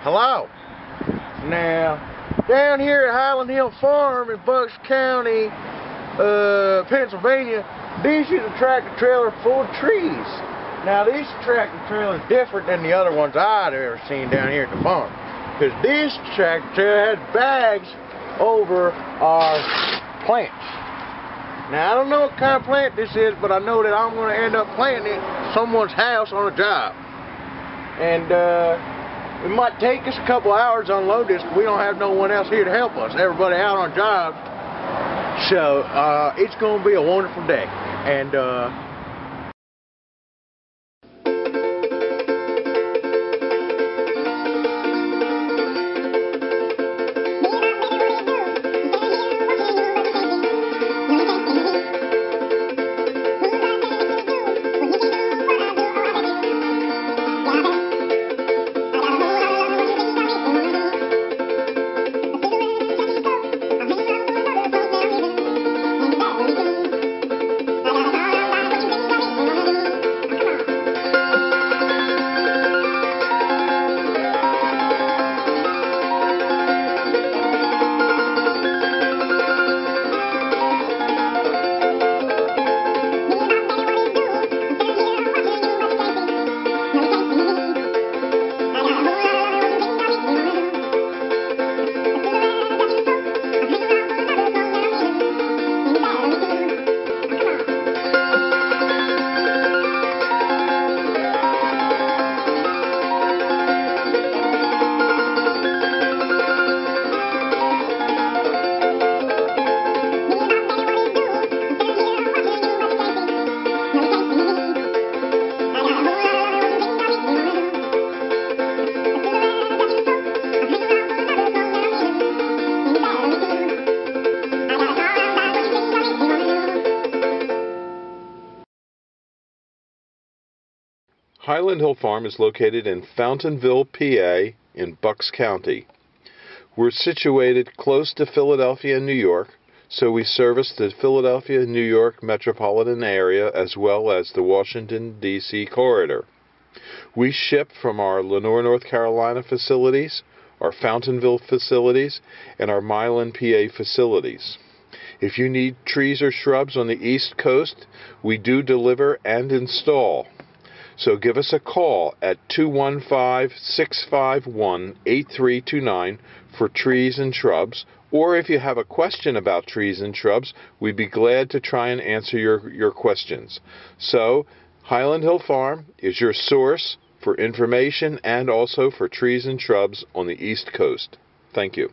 Hello. Now, down here at Highland Hill Farm in Bucks County, Pennsylvania, this is a tractor trailer full of trees. Now, this tractor trailer is different than the other ones I'd ever seen down here at the farm, because this tractor trailer has bags over our plants. Now, I don't know what kind of plant this is, but I know that I'm going to end up planting it in someone's house on a job. And it might take us a couple hours to unload this, but we don't have no one else here to help us. Everybody out on jobs. So, it's going to be a wonderful day. And, Highland Hill Farm is located in Fountainville, PA, in Bucks County. We're situated close to Philadelphia and New York, so we service the Philadelphia and New York metropolitan area as well as the Washington, D.C. corridor. We ship from our Lenoir, North Carolina facilities, our Fountainville facilities, and our Milan, PA facilities. If you need trees or shrubs on the East Coast, we do deliver and install. So give us a call at 215-651-8329 for trees and shrubs, or if you have a question about trees and shrubs, we'd be glad to try and answer your questions. So, Highland Hill Farm is your source for information and also for trees and shrubs on the East Coast. Thank you.